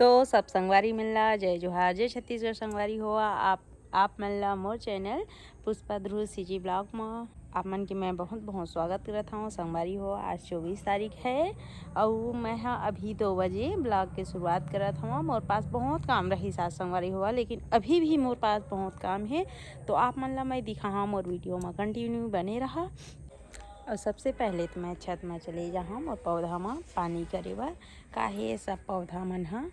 तो सब संगवारी मिलला जय जोहार जय छत्तीसगढ़ संगवारी हुआ आप मिलला मोर चैनल पुष्पा ध्रुव सीजी ब्लॉग में आप मन के मैं बहुत बहुत स्वागत करता हूँ। संगवारी हो आज 24 तारीख है और मैं अभी 2 बजे ब्लॉग के शुरुआत करत हूँ। मोर पास बहुत काम रही साथ संगवारी हुआ, लेकिन अभी भी मोर पास बहुत काम है तो आप मन ला मैं दिखा मोर वीडियो में कंटिन्यू बने रहा। और सबसे पहले तो मैं छत में चले जाऊँ और पौधा में पानी करे बर काहे सब पौधा मन हा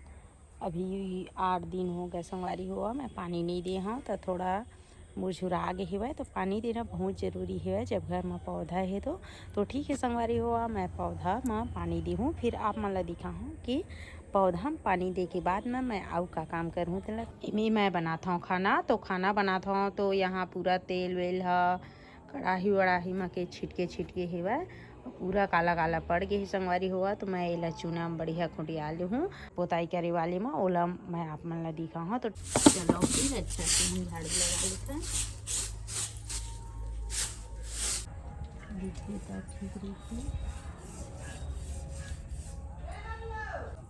अभी 8 दिन हो गए संगवारी हुआ मैं पानी नहीं दे हाँ तो थोड़ा मुरझुरा गए हेवै तो पानी देना बहुत ज़रूरी है जब घर में पौधा है तो ठीक है संगवारी हुआ मैं पौधा में पानी दी हूँ। फिर आप मन ला दिखा हूँ कि पौधा में पानी दे के बाद में मैं आउ का काम करूँ तो इमें मैं बनाता हूँ खाना बनाता हूँ तो यहाँ पूरा तेल वेल है कढ़ाई वढ़ाई में के छिटके हेवै पूरा काला काला पड़ गए संगवारी हुआ तो मैं एला चूना में बढ़िया खुटिया ले हूँ पोताई करे वाले में ओला मैं आप मन ला दिखा हूँ। तो चलो फिर अच्छा से झाड़ू लगा लेते हैं ठीक रही।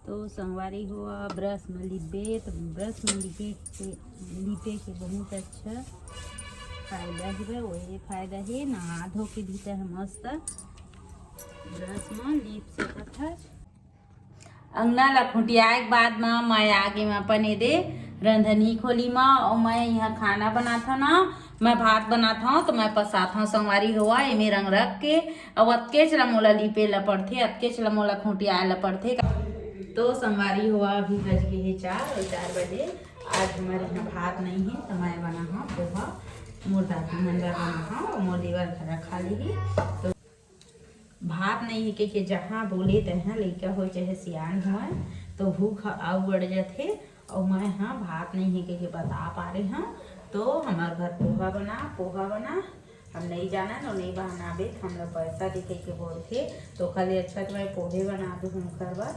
तो संगवारी हुआ ब्रश में लिपे तो ब्रश में लिपे के बहुत अच्छा फायदा है। वही फायदा है नहा धो के धीता है मस्त ब्रश में लीप से कथा अंगना ला खुटियाए के बाद में मैं आगे में अपने दे रंधनी खोली में और मैं यहाँ खाना बनाता ना मैं भात बनाता हूँ तो मैं पसाता हूँ संगवारी हुआ इमें रंग रख के और अतके चला मोला लिपे ला पड़थे अतके चला मोला खुटियाए ला पड़थे। तो संगवारी हुआ अभी बज गए है 4 बजे। आज हमारे यहाँ भात नहीं है तो मैं बना हूँ पोहा मोर दादी मंदिर बना हूँ मोर देवर घर खा ली। तो भात नहीं है कि जहाँ बोले तहाँ लड़का हो चाहे सियान हो तो भूख आउ बढ़ जाते और मैं हाँ भात नहीं है कि बता पा रहे हैं तो हमारे घर पोहा बना हम नहीं जाना ना नहीं बनाबे हम लोग पैसा दिखे के बोलते तो खाली अच्छा तो मैं पोहे बना दूँ हम घर बार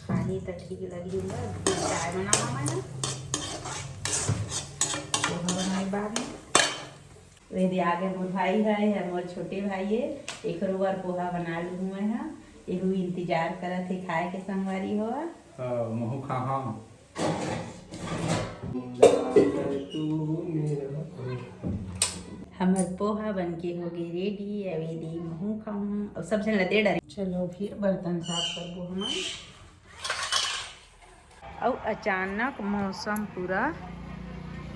खानी तो ठीक लगी चाय बनावा मैंने पोहा बनाए बाद में वे आगे मोर भाई है मोर छोटे भाई है एक बार पोहा बना लूँ मैं हाँ एहू इंतजार करत है खाए के संगवारी हुआ महू खा हमार पोहा बन के हो गई रेडी अवेदी महू खाऊँ और सब जन लदे डरे। चलो फिर बर्तन साफ करबो हम और अचानक मौसम पूरा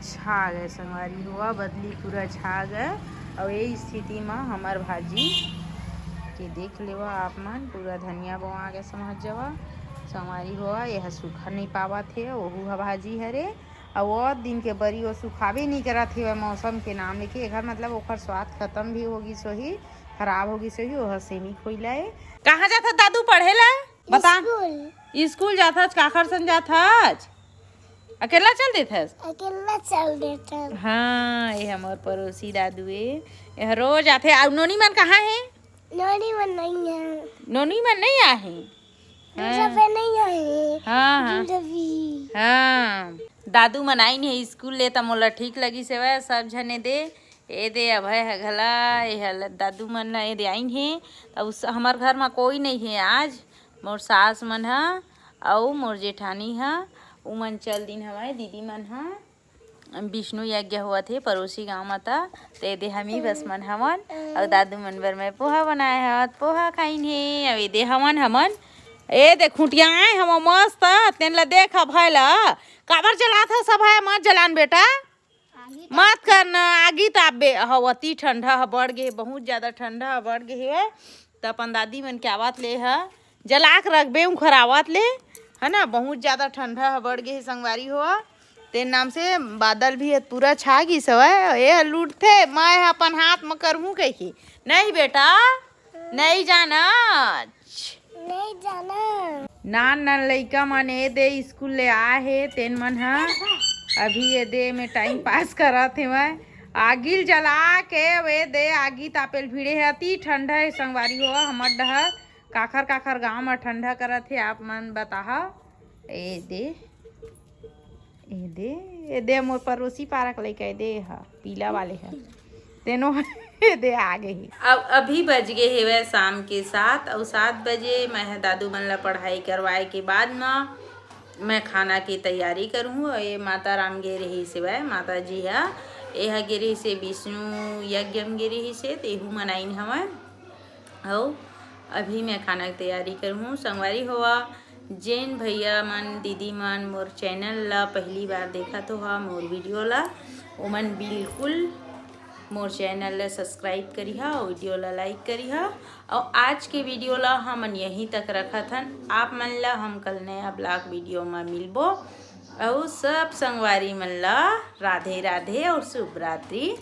छा गए संगवारी हुआ बदली पूरा छा गए और ये स्थिति में हमार भाजी के देख लेवा आप मन पूरा धनिया बोआ के समझ जावा संगवारी हुआ यह सूखा नहीं पावा थे वहू भाजी हरे और वो दिन के बरी वो सुखावे नहीं करा थे वह मौसम के नाम लेके घर मतलब ओकर स्वाद खत्म भी होगी सही खराब होगी सही वह सेमी खोइलाए। कहाँ जाता दादू पढ़े ला बता स्कूल जाता काखर सन जाता अकेला चल देते हाँ ये हमारे पड़ोसी दादू है रोज आते। और नोनी मन कहाँ है? नोनी मन नहीं है। नोनी मन नहीं आए नहीं आए। हाँ हाँ दादू मन आई नहीं स्कूल ले तो मोला ठीक लगी से वह सब झने दे ए दे अभय है घला ये दादू मन ला ए दे आई है तो उस हमार घर में कोई नहीं है आज मोर सास मन है और मोर जेठानी है उमन चल दिन हमारे दीदी मन हा विष्णु यज्ञ हुआ थे पड़ोसी गाँव में था ते दे हम ही बस मन हमन और दादू मन बर मैं पोहा बनाए है पोहा खाइन है अब दे हमन ए दे खुटिया हम मस्त तेन ला देख भैला काबर जला था सब है मत जलान बेटा मत करना आगी ताबे हवती ठंडा बढ़ गए बहुत ज़्यादा ठंडा बढ़ गए है तो अपन दादी मन के आवात ले है जला के रखबे उखर आवात ले है ना बहुत ज़्यादा ठंडा बढ़ गई संगवारी हुआ तेरे नाम से बादल भी पूरा छा गई सवै ये लूटते मैं अपन हाथ में करहूँ कही नहीं बेटा नहीं जाना नान लइका मन ए दे स्कूल ले आए है तेन मन हा अभी ये दे में टाइम पास करा थे मैं आगिल जला के वे दे आगी तापेल भिड़े है अति ठंडा है संगवारी हुआ हमार डहर काखर गांव में ठंडा करा थे आप मन बताहा ए दे मोर पड़ोसी पारक लेके दे हा पीला वाले है तेनो दे आ गई। अब अभी बज गए है वह शाम के 7 और 7 बजे मैं दादू मन ला पढ़ाई करवाए के बाद में मैं खाना की तैयारी करूँ। और ये माता राम गे रही से वह माता जी है यह गे रही से विष्णु यज्ञ गे रही से तेहू मनाइन हवा। और अभी मैं खाना की तैयारी करूँ। संगवारी हुआ जेन भैया मन दीदी मन मोर चैनल ला पहली बार देखा तो हा मोर वीडियो ला ओमन बिल्कुल मोर चैनल ला सब्सक्राइब करिहा और वीडियो ला लाइक करिहा। और आज के वीडियो ला हमन यहीं तक रखत हन। आप मन ला हम कल नया ब्लॉग वीडियो में मिलबो। और सब संगवारी मन ला राधे राधे और शुभ रात्रि।